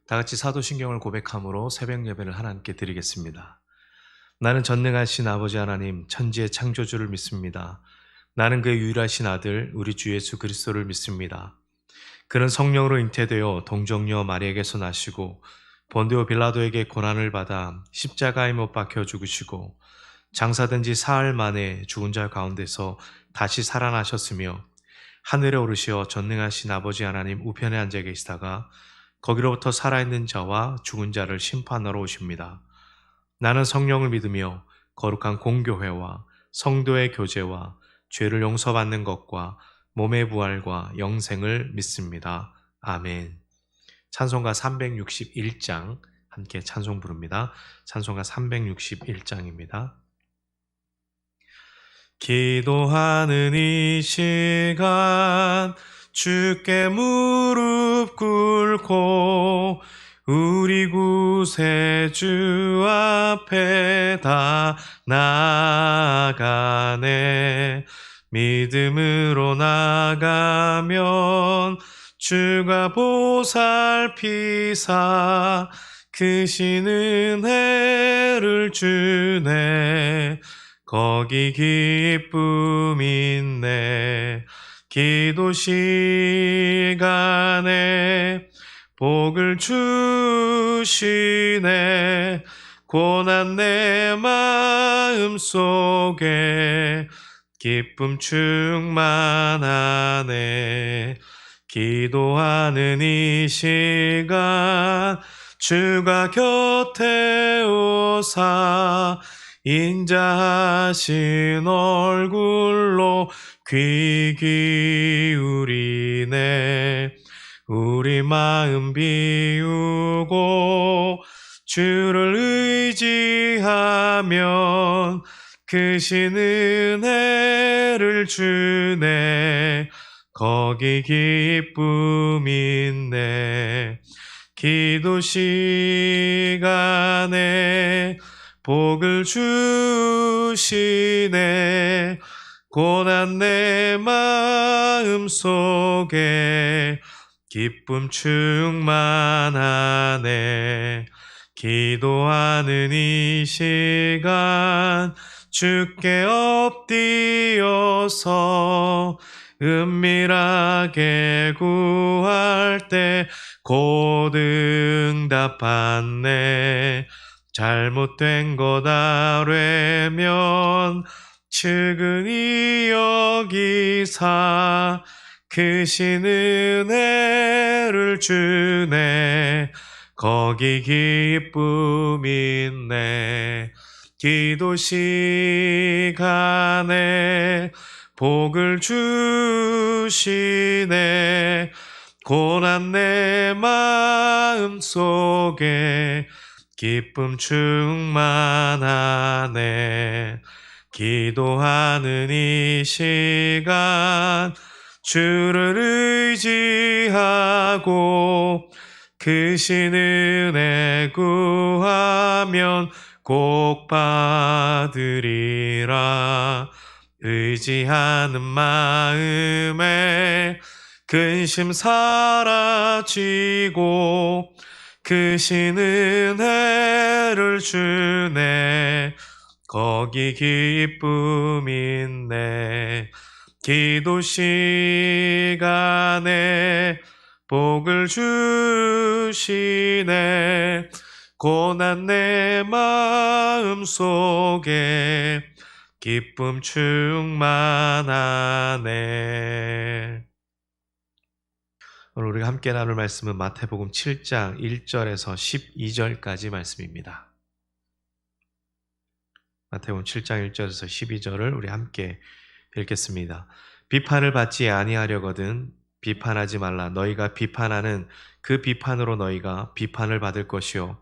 다 같이 사도신경을 고백함으로 새벽 예배를 하나님께 드리겠습니다. 나는 전능하신 아버지 하나님, 천지의 창조주를 믿습니다. 나는 그의 유일하신 아들, 우리 주 예수 그리스도를 믿습니다. 그는 성령으로 잉태되어 동정녀 마리에게서 나시고 본디오 빌라도에게 고난을 받아 십자가에 못 박혀 죽으시고 장사된 지 사흘 만에 죽은 자 가운데서 다시 살아나셨으며 하늘에 오르시어 전능하신 아버지 하나님 우편에 앉아 계시다가 거기로부터 살아있는 자와 죽은 자를 심판하러 오십니다. 나는 성령을 믿으며 거룩한 공교회와 성도의 교제와 죄를 용서받는 것과 몸의 부활과 영생을 믿습니다. 아멘. 찬송가 361장 함께 찬송 부릅니다. 찬송가 361장입니다. 기도하는 이 시간 주께 무릎 꿇고 우리 구세주 앞에 다 나아가네. 믿음으로 나가면 주가 보살피사 크신 은혜를 주네. 거기 기쁨 있네. 기도 시간에 복을 주시네. 고난 내 마음 속에 기쁨 충만하네. 기도하는 이 시간 주가 곁에 오사 인자하신 얼굴로 귀 기울이네. 우리 마음 비우고 주를 의지하면 크신 은혜를 주네. 거기 기쁨 있네. 기도 시간에 복을 주시네. 고난 내 마음 속에 기쁨 충만하네. 기도하는 이 시간 주께 엎드려서 은밀하게 구할 때 곧 응답받네. 잘못된 것 아뢰면 측은히 여기사 크신 은혜를 주네. 거기 기쁨 있네. 기도 시간에 복을 주시네. 고난 내 마음 속에 기쁨 충만하네. 기도하는 이 시간 주를 의지하고 크신 은혜 구하면 꼭 받으리라. 의지하는 마음에 근심 사라지고 크신 은혜를 주네. 거기 기쁨 있네. 기도 시간에 복을 주시네. 고난 내 마음 속에 기쁨 충만하네. 오늘 우리가 함께 나눌 말씀은 마태복음 7장 1절에서 12절까지 말씀입니다. 마태복음 7장 1절에서 12절을 우리 함께 읽겠습니다. 비판을 받지 아니하려거든 비판하지 말라. 너희가 비판하는 그 비판으로 너희가 비판을 받을 것이요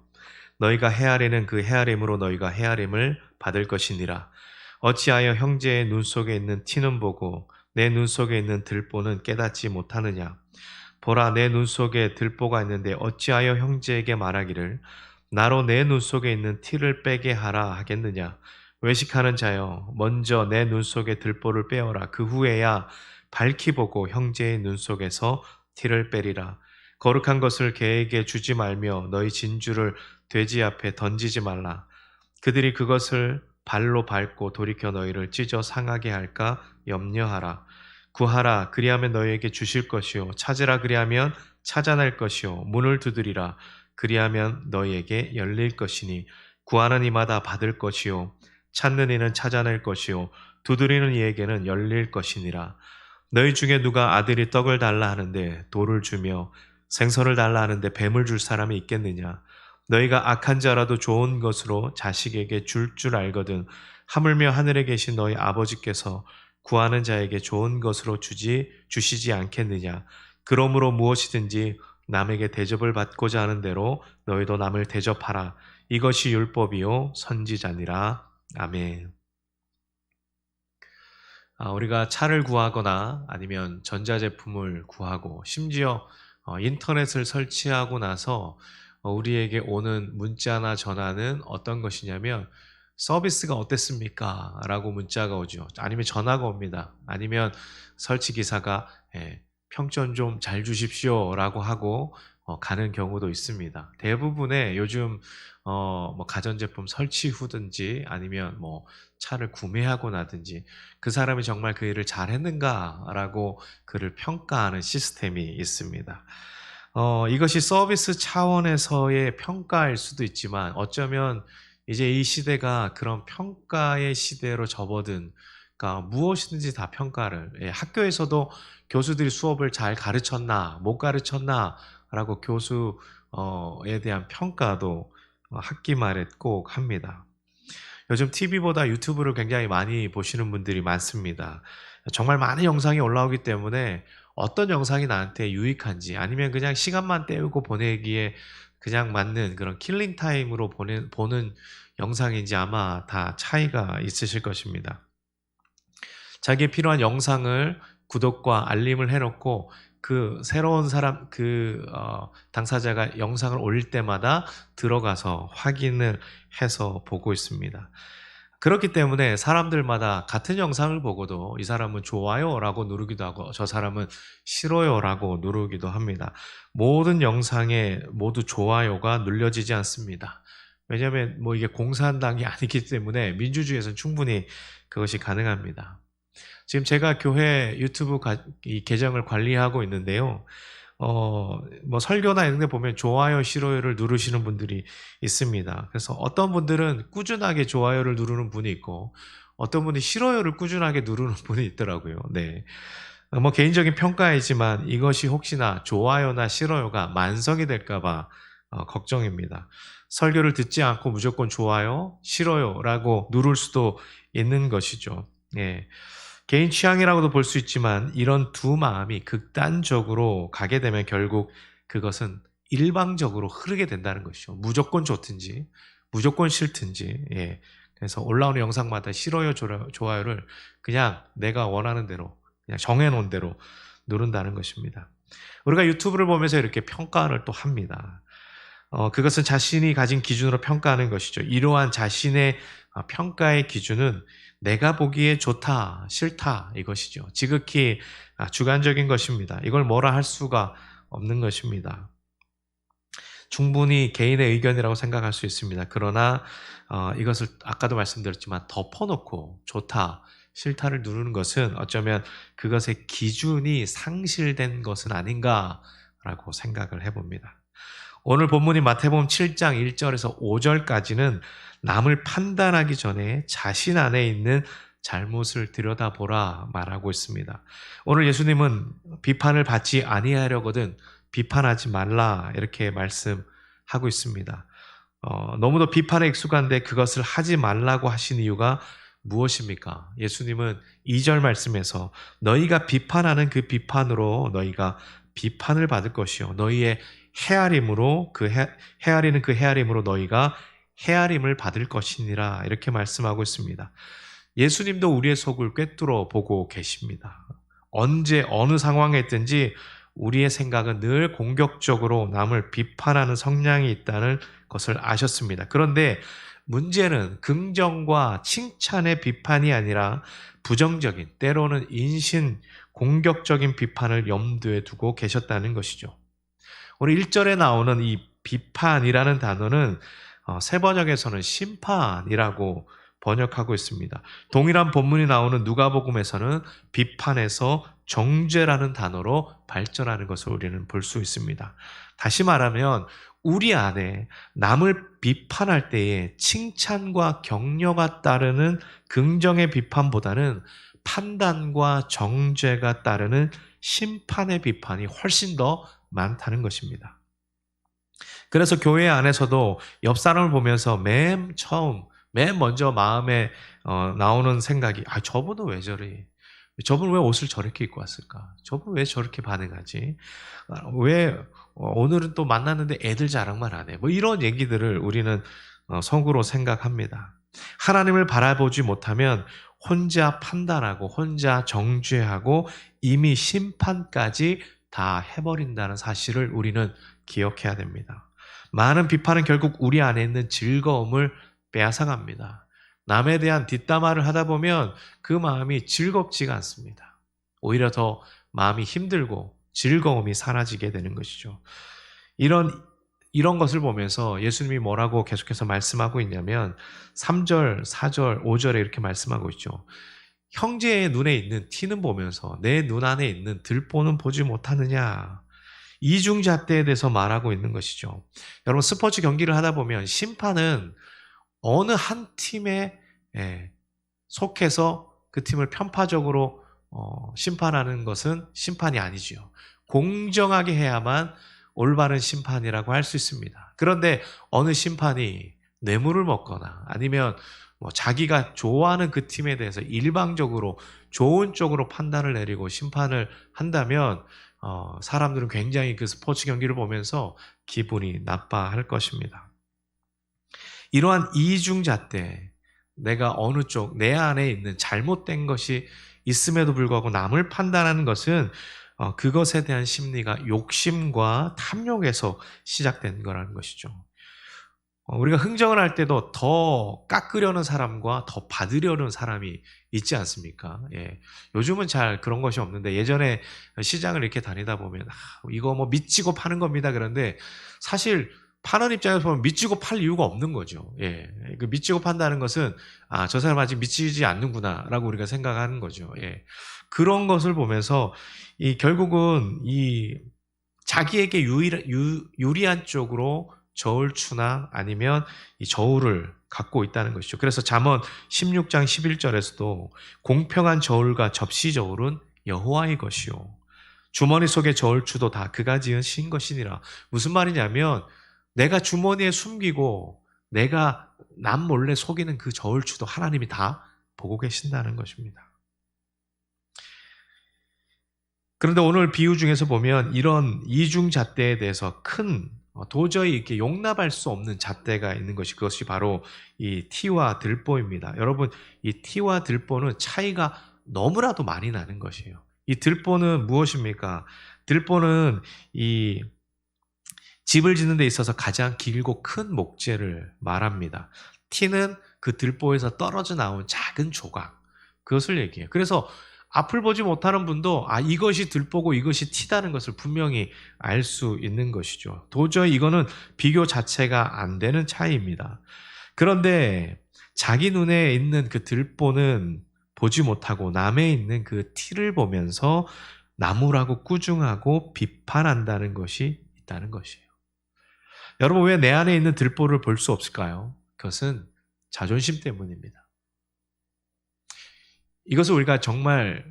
너희가 헤아리는 그 헤아림으로 너희가 헤아림을 받을 것이니라. 어찌하여 형제의 눈 속에 있는 티는 보고 내 눈 속에 있는 들보는 깨닫지 못하느냐. 보라, 내 눈 속에 들보가 있는데 어찌하여 형제에게 말하기를 나로 내 눈 속에 있는 티를 빼게 하라 하겠느냐. 외식하는 자여, 먼저 내 눈 속에 들보를 빼어라. 그 후에야 밝히 보고 형제의 눈 속에서 티를 빼리라. 거룩한 것을 개에게 주지 말며 너희 진주를 돼지 앞에 던지지 말라. 그들이 그것을 발로 밟고 돌이켜 너희를 찢어 상하게 할까 염려하라. 구하라 그리하면 너희에게 주실 것이요 찾으라 그리하면 찾아낼 것이요 문을 두드리라 그리하면 너희에게 열릴 것이니 구하는 이마다 받을 것이요 찾는 이는 찾아낼 것이요 두드리는 이에게는 열릴 것이니라. 너희 중에 누가 아들이 떡을 달라 하는데 돌을 주며 생선을 달라 하는데 뱀을 줄 사람이 있겠느냐. 너희가 악한 자라도 좋은 것으로 자식에게 줄 알거든 하물며 하늘에 계신 너희 아버지께서 구하는 자에게 좋은 것으로 주시지 않겠느냐. 그러므로 무엇이든지 남에게 대접을 받고자 하는 대로 너희도 남을 대접하라. 이것이 율법이요 선지자니라. 아멘. 우리가 차를 구하거나 아니면 전자제품을 구하고 심지어 인터넷을 설치하고 나서 우리에게 오는 문자나 전화는 어떤 것이냐면 서비스가 어땠습니까? 라고 문자가 오죠. 아니면 전화가 옵니다. 아니면 설치 기사가 평점 좀 잘 주십시오 라고 하고 가는 경우도 있습니다. 대부분의 요즘 뭐 가전제품 설치 후든지 아니면 뭐 차를 구매하고 나든지 그 사람이 정말 그 일을 잘 했는가라고 그를 평가하는 시스템이 있습니다. 이것이 서비스 차원에서의 평가일 수도 있지만 어쩌면 이제 이 시대가 그런 평가의 시대로 접어든, 그러니까 무엇이든지 다 평가를, 학교에서도 교수들이 수업을 잘 가르쳤나 못 가르쳤나 라고 교수에 대한 평가도 학기 말에 꼭 합니다. 요즘 TV보다 유튜브를 굉장히 많이 보시는 분들이 많습니다. 정말 많은 영상이 올라오기 때문에 어떤 영상이 나한테 유익한지 아니면 그냥 시간만 때우고 보내기에 그냥 맞는 그런 킬링 타임으로 보는 영상인지 아마 다 차이가 있으실 것입니다. 자기에 필요한 영상을 구독과 알림을 해놓고 그 새로운 사람, 당사자가 영상을 올릴 때마다 들어가서 확인을 해서 보고 있습니다. 그렇기 때문에 사람들마다 같은 영상을 보고도 이 사람은 좋아요라고 누르기도 하고 저 사람은 싫어요라고 누르기도 합니다. 모든 영상에 모두 좋아요가 눌려지지 않습니다. 왜냐하면 뭐 이게 공산당이 아니기 때문에 민주주의에서는 충분히 그것이 가능합니다. 지금 제가 교회 유튜브 이 계정을 관리하고 있는데요. 뭐 설교나 이런 데 보면 좋아요, 싫어요를 누르시는 분들이 있습니다. 그래서 어떤 분들은 꾸준하게 좋아요를 누르는 분이 있고 어떤 분이 싫어요를 꾸준하게 누르는 분이 있더라고요. 네. 뭐 개인적인 평가이지만 이것이 혹시나 좋아요나 싫어요가 만성이 될까봐 걱정입니다. 설교를 듣지 않고 무조건 좋아요, 싫어요라고 누를 수도 있는 것이죠. 예. 개인 취향이라고도 볼 수 있지만 이런 두 마음이 극단적으로 가게 되면 결국 그것은 일방적으로 흐르게 된다는 것이죠. 무조건 좋든지 무조건 싫든지. 예. 그래서 올라오는 영상마다 싫어요, 좋아요를 그냥 내가 원하는 대로 그냥 정해놓은 대로 누른다는 것입니다. 우리가 유튜브를 보면서 이렇게 평가를 또 합니다. 그것은 자신이 가진 기준으로 평가하는 것이죠. 이러한 자신의 평가의 기준은 내가 보기에 좋다, 싫다 이것이죠. 지극히 주관적인 것입니다. 이걸 뭐라 할 수가 없는 것입니다. 충분히 개인의 의견이라고 생각할 수 있습니다. 그러나 이것을 아까도 말씀드렸지만 덮어놓고 좋다, 싫다를 누르는 것은 어쩌면 그것의 기준이 상실된 것은 아닌가라고 생각을 해봅니다. 오늘 본문인 마태복음 7장 1절에서 5절까지는 남을 판단하기 전에 자신 안에 있는 잘못을 들여다보라 말하고 있습니다. 오늘 예수님은 비판을 받지 아니하려거든 비판하지 말라 이렇게 말씀하고 있습니다. 너무도 비판에 익숙한데 그것을 하지 말라고 하신 이유가 무엇입니까? 예수님은 2절 말씀에서 너희가 비판하는 그 비판으로 너희가 비판을 받을 것이요 너희의 헤아림으로 헤아리는 그 헤아림으로 너희가 헤아림을 받을 것이니라 이렇게 말씀하고 있습니다. 예수님도 우리의 속을 꿰뚫어 보고 계십니다. 언제 어느 상황에 있든지 우리의 생각은 늘 공격적으로 남을 비판하는 성향이 있다는 것을 아셨습니다. 그런데 문제는 긍정과 칭찬의 비판이 아니라 부정적인 때로는 인신 공격적인 비판을 염두에 두고 계셨다는 것이죠. 오늘 1절에 나오는 이 비판이라는 단어는 세번역에서는 심판이라고 번역하고 있습니다. 동일한 본문이 나오는 누가복음에서는 비판에서 정죄라는 단어로 발전하는 것을 우리는 볼 수 있습니다. 다시 말하면 우리 안에 남을 비판할 때에 칭찬과 격려가 따르는 긍정의 비판보다는 판단과 정죄가 따르는 심판의 비판이 훨씬 더 많다는 것입니다. 그래서 교회 안에서도 옆 사람을 보면서 맨 먼저 마음에 나오는 생각이, 저분은 왜 저래? 저분은 왜 옷을 저렇게 입고 왔을까? 저분은 왜 저렇게 반응하지? 왜 오늘은 또 만났는데 애들 자랑만 안 해? 뭐 이런 얘기들을 우리는 속으로 생각합니다. 하나님을 바라보지 못하면 혼자 판단하고 혼자 정죄하고 이미 심판까지 다 해버린다는 사실을 우리는 기억해야 됩니다. 많은 비판은 결국 우리 안에 있는 즐거움을 빼앗아갑니다. 남에 대한 뒷담화를 하다 보면 그 마음이 즐겁지가 않습니다. 오히려 더 마음이 힘들고 즐거움이 사라지게 되는 것이죠. 이런 것을 보면서 예수님이 뭐라고 계속해서 말씀하고 있냐면 3절, 4절, 5절에 이렇게 말씀하고 있죠. 형제의 눈에 있는 티는 보면서 내 눈 안에 있는 들보는 보지 못하느냐. 이중잣대에 대해서 말하고 있는 것이죠. 여러분 스포츠 경기를 하다 보면 심판은 어느 한 팀에 속해서 그 팀을 편파적으로 심판하는 것은 심판이 아니지요. 공정하게 해야만 올바른 심판이라고 할 수 있습니다. 그런데 어느 심판이 뇌물을 먹거나 아니면 자기가 좋아하는 그 팀에 대해서 일방적으로 좋은 쪽으로 판단을 내리고 심판을 한다면 사람들은 굉장히 그 스포츠 경기를 보면서 기분이 나빠할 것입니다. 이러한 이중잣대, 내가 어느 쪽, 내 안에 있는 잘못된 것이 있음에도 불구하고 남을 판단하는 것은 그것에 대한 심리가 욕심과 탐욕에서 시작된 거라는 것이죠. 우리가 흥정을 할 때도 더 깎으려는 사람과 더 받으려는 사람이 있지 않습니까? 예. 요즘은 잘 그런 것이 없는데 예전에 시장을 이렇게 다니다 보면 이거 뭐 미치고 파는 겁니다. 그런데 사실 파는 입장에서 보면 미치고 팔 이유가 없는 거죠. 예. 그 미치고 판다는 것은 저 사람 아직 미치지 않는구나라고 우리가 생각하는 거죠. 예. 그런 것을 보면서 결국은 자기에게 유리한 쪽으로 저울추나 아니면 이 저울을 갖고 있다는 것이죠. 그래서 잠언 16장 11절에서도 공평한 저울과 접시 저울은 여호와의 것이요 주머니 속의 저울추도 다 그가 지은 신 것이니라. 무슨 말이냐면 내가 주머니에 숨기고 내가 남 몰래 속이는 그 저울추도 하나님이 다 보고 계신다는 것입니다. 그런데 오늘 비유 중에서 보면 이런 이중잣대에 대해서 도저히 이렇게 용납할 수 없는 잣대가 있는 그것이 바로 이 티와 들보입니다. 여러분, 이 티와 들보는 차이가 너무나도 많이 나는 것이에요. 이 들보는 무엇입니까? 들보는 이 집을 짓는 데 있어서 가장 길고 큰 목재를 말합니다. 티는 그 들보에서 떨어져 나온 작은 조각, 그것을 얘기해요. 그래서 앞을 보지 못하는 분도 이것이 들보고 이것이 티다는 것을 분명히 알 수 있는 것이죠. 도저히 이거는 비교 자체가 안 되는 차이입니다. 그런데 자기 눈에 있는 그 들보는 보지 못하고 남에 있는 그 티를 보면서 나무라고 꾸중하고 비판한다는 것이 있다는 것이에요. 여러분, 왜 내 안에 있는 들보를 볼 수 없을까요? 그것은 자존심 때문입니다. 이것을 우리가 정말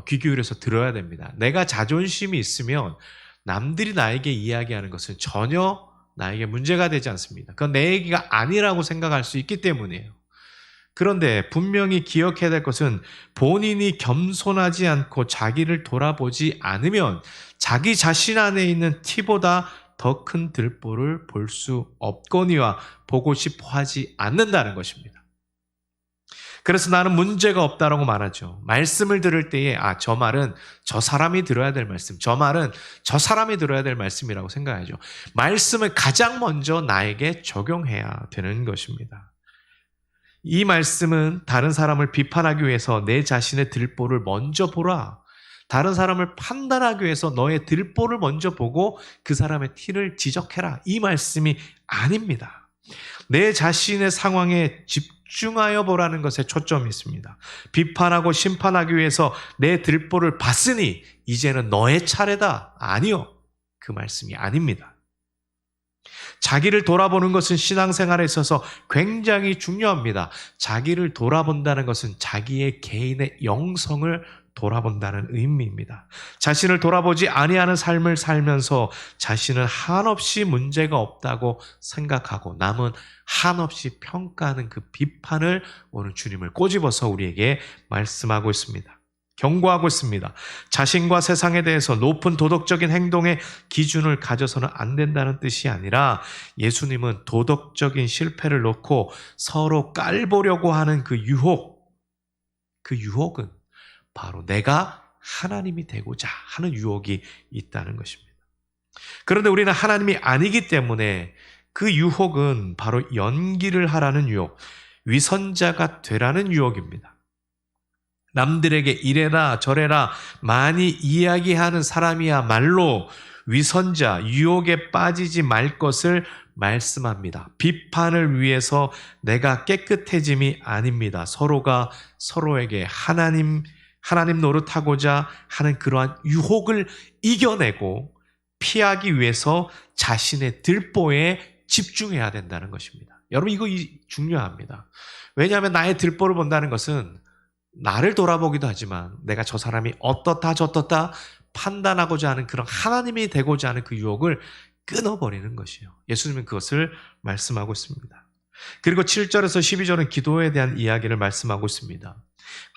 귀 기울여서 들어야 됩니다. 내가 자존심이 있으면 남들이 나에게 이야기하는 것은 전혀 나에게 문제가 되지 않습니다. 그건 내 얘기가 아니라고 생각할 수 있기 때문이에요. 그런데 분명히 기억해야 될 것은 본인이 겸손하지 않고 자기를 돌아보지 않으면 자기 자신 안에 있는 티보다 더 큰 들보를 볼 수 없거니와 보고 싶어 하지 않는다는 것입니다. 그래서 나는 문제가 없다라고 말하죠. 말씀을 들을 때에 저 말은 저 사람이 들어야 될 말씀, 저 말은 저 사람이 들어야 될 말씀이라고 생각하죠. 말씀을 가장 먼저 나에게 적용해야 되는 것입니다. 이 말씀은 다른 사람을 비판하기 위해서 내 자신의 들보를 먼저 보라, 다른 사람을 판단하기 위해서 너의 들보를 먼저 보고 그 사람의 티를 지적해라. 이 말씀이 아닙니다. 내 자신의 상황에 집중하여 보라는 것에 초점이 있습니다. 비판하고 심판하기 위해서 내 들보를 봤으니 이제는 너의 차례다. 아니요. 그 말씀이 아닙니다. 자기를 돌아보는 것은 신앙생활에 있어서 굉장히 중요합니다. 자기를 돌아본다는 것은 자기의 개인의 영성을 돌아본다는 의미입니다. 자신을 돌아보지 아니하는 삶을 살면서 자신은 한없이 문제가 없다고 생각하고 남은 한없이 평가하는 그 비판을 오늘 주님을 꼬집어서 우리에게 말씀하고 있습니다. 경고하고 있습니다. 자신과 세상에 대해서 높은 도덕적인 행동의 기준을 가져서는 안 된다는 뜻이 아니라 예수님은 도덕적인 실패를 놓고 서로 깔보려고 하는 그 유혹은 바로 내가 하나님이 되고자 하는 유혹이 있다는 것입니다. 그런데 우리는 하나님이 아니기 때문에 그 유혹은 바로 연기를 하라는 유혹, 위선자가 되라는 유혹입니다. 남들에게 이래라 저래라 많이 이야기하는 사람이야말로 위선자, 유혹에 빠지지 말 것을 말씀합니다. 비판을 위해서 내가 깨끗해짐이 아닙니다. 서로가 서로에게 하나님 노릇하고자 하는 그러한 유혹을 이겨내고 피하기 위해서 자신의 들보에 집중해야 된다는 것입니다. 여러분 이거 중요합니다. 왜냐하면 나의 들보를 본다는 것은 나를 돌아보기도 하지만 내가 저 사람이 어떻다 저떻다 판단하고자 하는 그런 하나님이 되고자 하는 그 유혹을 끊어버리는 것이에요. 예수님은 그것을 말씀하고 있습니다. 그리고 7절에서 12절은 기도에 대한 이야기를 말씀하고 있습니다.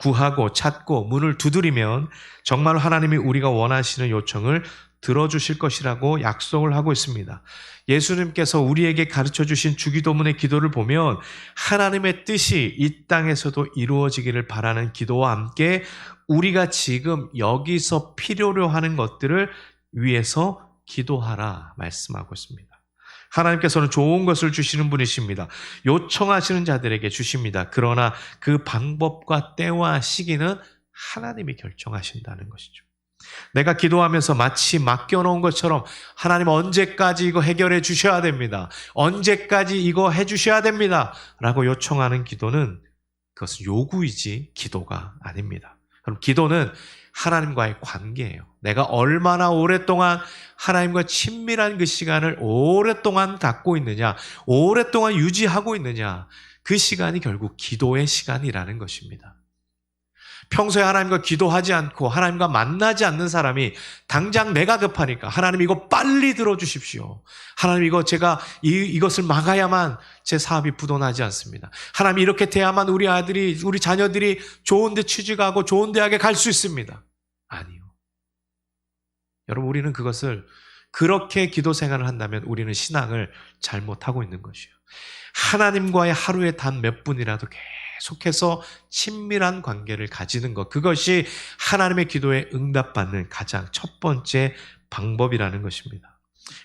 구하고 찾고 문을 두드리면 정말 하나님이 우리가 원하시는 요청을 들어주실 것이라고 약속을 하고 있습니다. 예수님께서 우리에게 가르쳐 주신 주기도문의 기도를 보면 하나님의 뜻이 이 땅에서도 이루어지기를 바라는 기도와 함께 우리가 지금 여기서 필요로 하는 것들을 위해서 기도하라 말씀하고 있습니다. 하나님께서는 좋은 것을 주시는 분이십니다. 요청하시는 자들에게 주십니다. 그러나 그 방법과 때와 시기는 하나님이 결정하신다는 것이죠. 내가 기도하면서 마치 맡겨놓은 것처럼 하나님 언제까지 이거 해결해 주셔야 됩니다. 언제까지 이거 해 주셔야 됩니다. 라고 요청하는 기도는 그것은 요구이지 기도가 아닙니다. 그럼 기도는 하나님과의 관계예요. 내가 얼마나 오랫동안 하나님과 친밀한 그 시간을 오랫동안 갖고 있느냐, 오랫동안 유지하고 있느냐, 그 시간이 결국 기도의 시간이라는 것입니다. 평소에 하나님과 기도하지 않고 하나님과 만나지 않는 사람이 당장 내가 급하니까 하나님 이거 빨리 들어주십시오. 하나님 이거 제가 이것을 막아야만 제 사업이 부도나지 않습니다. 하나님 이렇게 돼야만 우리 아들이 우리 자녀들이 좋은 데 취직하고 좋은 대학에 갈 수 있습니다. 아니요. 여러분 우리는 그것을 그렇게 기도 생활을 한다면 우리는 신앙을 잘못하고 있는 것이에요. 하나님과의 하루에 단 몇 분이라도 계속해서 친밀한 관계를 가지는 것, 그것이 하나님의 기도에 응답받는 가장 첫 번째 방법이라는 것입니다.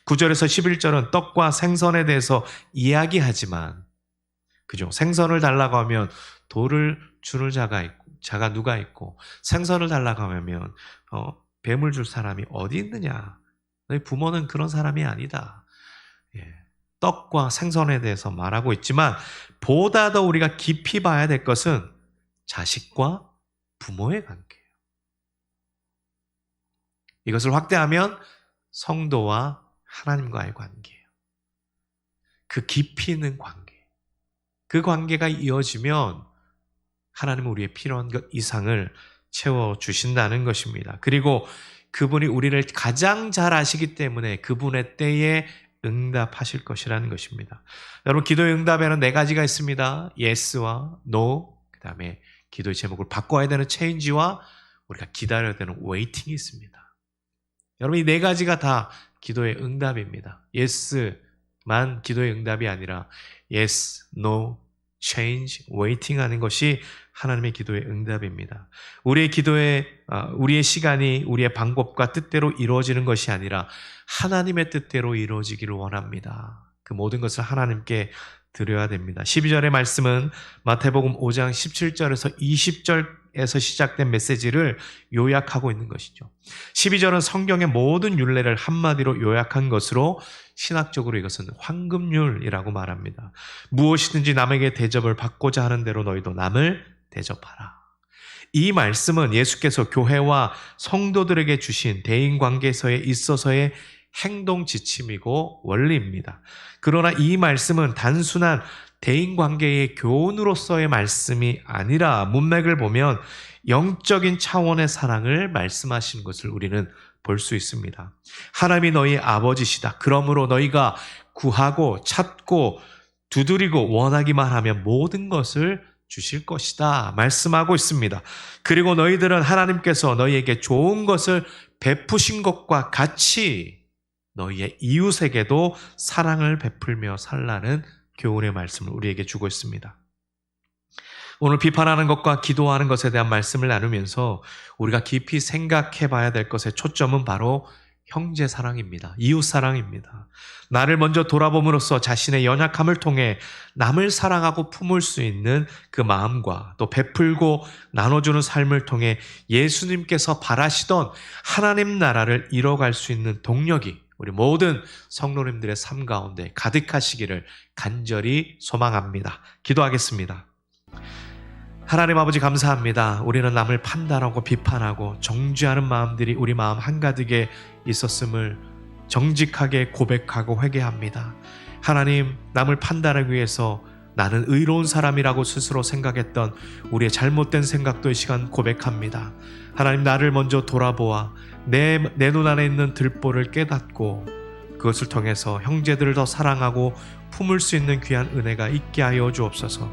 9절에서 11절은 떡과 생선에 대해서 이야기하지만, 그죠? 생선을 달라고 하면 돌을 주는 자가 누가 있고, 생선을 달라고 하면 뱀을 줄 사람이 어디 있느냐? 너희 부모는 그런 사람이 아니다. 떡과 생선에 대해서 말하고 있지만 보다 더 우리가 깊이 봐야 될 것은 자식과 부모의 관계예요. 이것을 확대하면 성도와 하나님과의 관계예요. 그 깊이 있는 관계. 그 관계가 이어지면 하나님은 우리의 필요한 것 이상을 채워주신다는 것입니다. 그리고 그분이 우리를 가장 잘 아시기 때문에 그분의 때에 응답하실 것이라는 것입니다. 여러분 기도의 응답에는 4가지가 있습니다. Yes와 No, 그 다음에 기도의 제목을 바꿔야 되는 Change와 우리가 기다려야 되는 Waiting이 있습니다. 여러분 이 4가지가 다 기도의 응답입니다. Yes만 기도의 응답이 아니라 Yes, No, Change, Waiting 하는 것이 하나님의 기도의 응답입니다. 우리의 시간이 우리의 방법과 뜻대로 이루어지는 것이 아니라 하나님의 뜻대로 이루어지기를 원합니다. 그 모든 것을 하나님께 드려야 됩니다. 12절의 말씀은 마태복음 5장 17절에서 12절에서 시작된 메시지를 요약하고 있는 것이죠. 12절은 성경의 모든 율례를 한마디로 요약한 것으로 신학적으로 이것은 황금률이라고 말합니다. 무엇이든지 남에게 대접을 받고자 하는 대로 너희도 남을 대접하라. 이 말씀은 예수께서 교회와 성도들에게 주신 대인관계에 있어서의 행동 지침이고 원리입니다. 그러나 이 말씀은 단순한 대인관계의 교훈으로서의 말씀이 아니라 문맥을 보면 영적인 차원의 사랑을 말씀하시는 것을 우리는 볼 수 있습니다. 하나님이 너희 아버지시다. 그러므로 너희가 구하고 찾고 두드리고 원하기만 하면 모든 것을 주실 것이다 말씀하고 있습니다. 그리고 너희들은 하나님께서 너희에게 좋은 것을 베푸신 것과 같이 너희의 이웃에게도 사랑을 베풀며 살라는 교훈의 말씀을 우리에게 주고 있습니다. 오늘 비판하는 것과 기도하는 것에 대한 말씀을 나누면서 우리가 깊이 생각해 봐야 될 것의 초점은 바로 형제 사랑입니다. 이웃 사랑입니다. 나를 먼저 돌아봄으로써 자신의 연약함을 통해 남을 사랑하고 품을 수 있는 그 마음과 또 베풀고 나눠주는 삶을 통해 예수님께서 바라시던 하나님 나라를 이뤄갈 수 있는 동력이 우리 모든 성도님들의 삶 가운데 가득하시기를 간절히 소망합니다. 기도하겠습니다. 하나님 아버지 감사합니다. 우리는 남을 판단하고 비판하고 정죄하는 마음들이 우리 마음 한가득에 있었음을 정직하게 고백하고 회개합니다. 하나님, 남을 판단하기 위해서 나는 의로운 사람이라고 스스로 생각했던 우리의 잘못된 생각도 이 시간 고백합니다. 하나님, 나를 먼저 돌아보아 내 눈 안에 있는 들보를 깨닫고 그것을 통해서 형제들을 더 사랑하고 품을 수 있는 귀한 은혜가 있게 하여 주옵소서.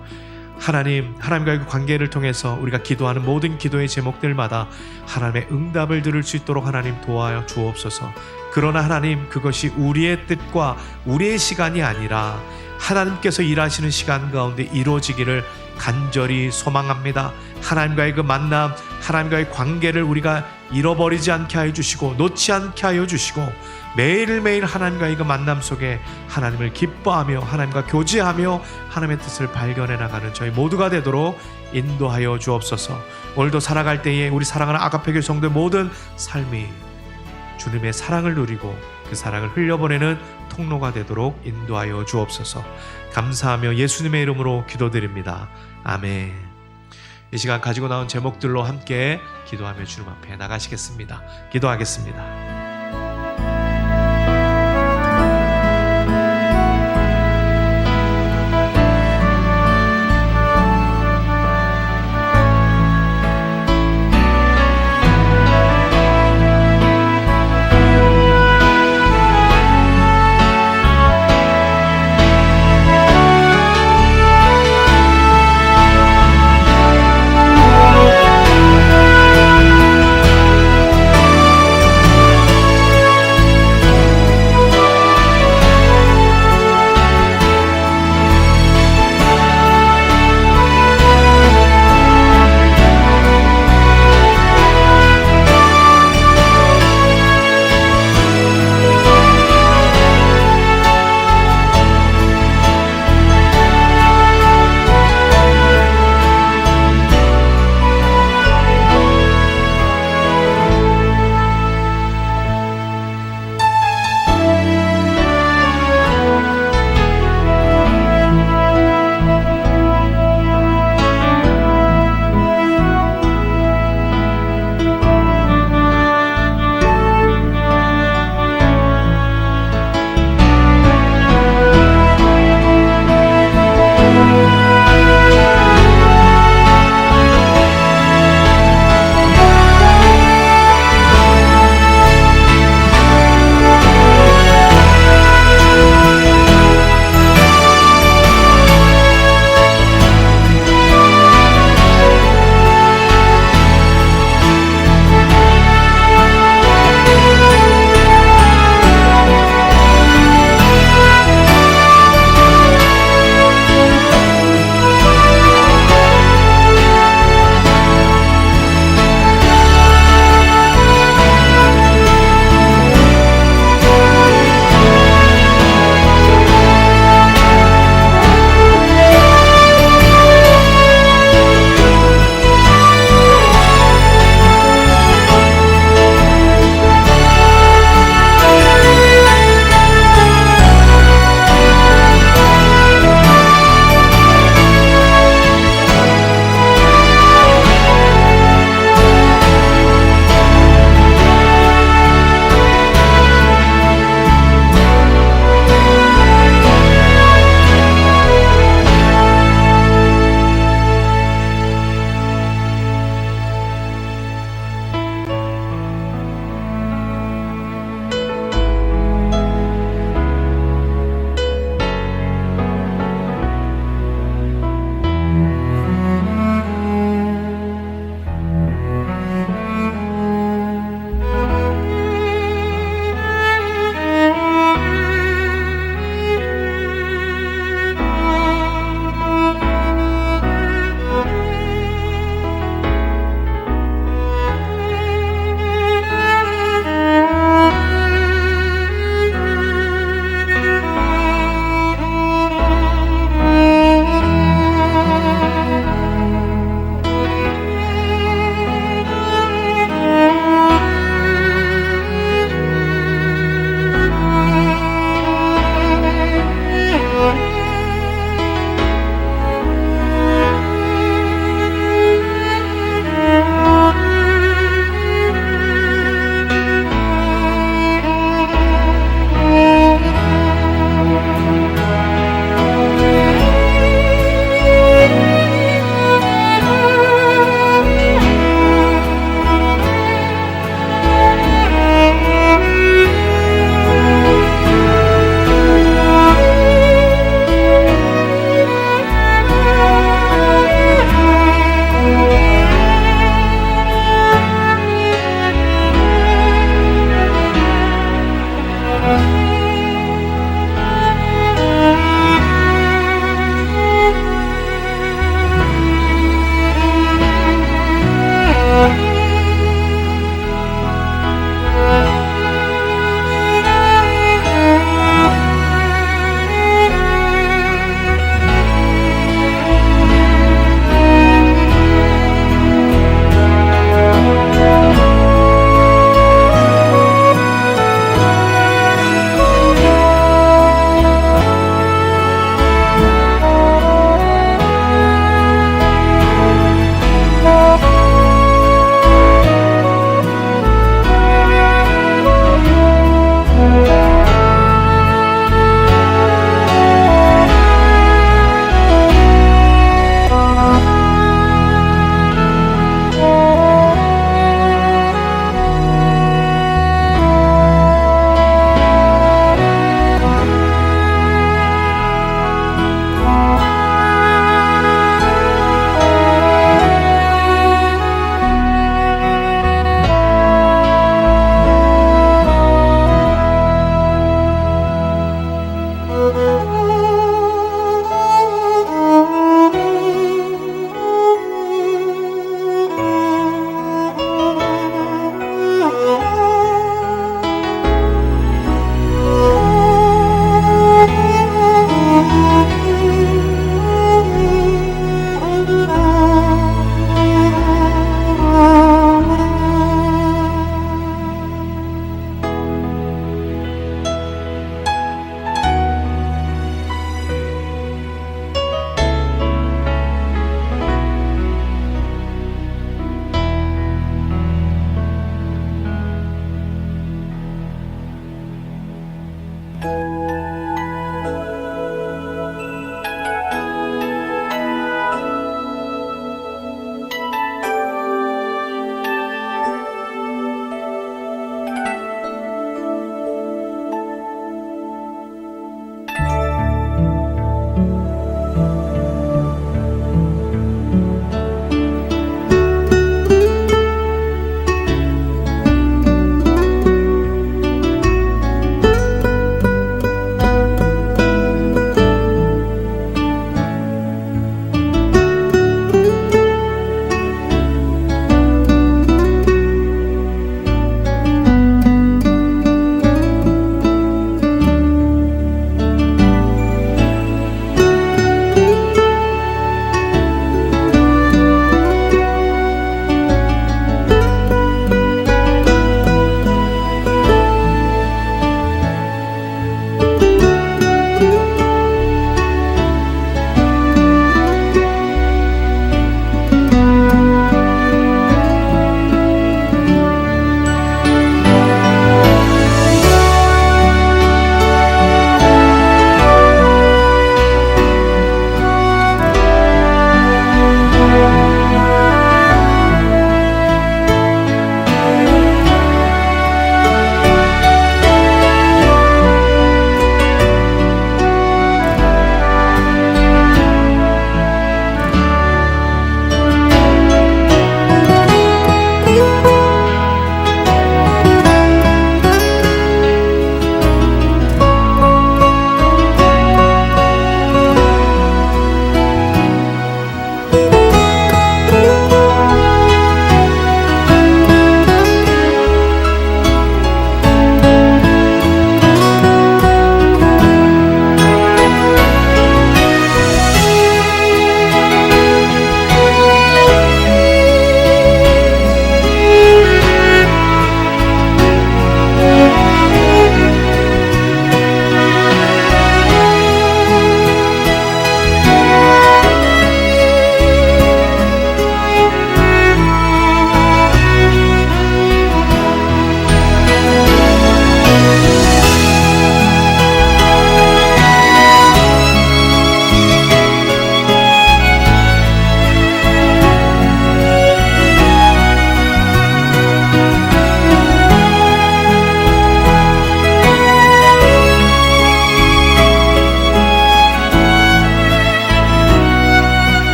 하나님, 하나님과의 그 관계를 통해서 우리가 기도하는 모든 기도의 제목들마다 하나님의 응답을 들을 수 있도록 하나님 도와여 주옵소서. 그러나 하나님, 그것이 우리의 뜻과 우리의 시간이 아니라 하나님께서 일하시는 시간 가운데 이루어지기를 간절히 소망합니다. 하나님과의 그 만남, 하나님과의 관계를 우리가 잃어버리지 않게 하여 주시고 놓지 않게 하여 주시고 매일매일 하나님과의 그 만남 속에 하나님을 기뻐하며 하나님과 교제하며 하나님의 뜻을 발견해 나가는 저희 모두가 되도록 인도하여 주옵소서. 오늘도 살아갈 때에 우리 사랑하는 아가페 교회 성도의 모든 삶이 주님의 사랑을 누리고 그 사랑을 흘려보내는 통로가 되도록 인도하여 주옵소서. 감사하며 예수님의 이름으로 기도드립니다. 아멘. 이 시간 가지고 나온 제목들로 함께 기도하며 주님 앞에 나가시겠습니다. 기도하겠습니다.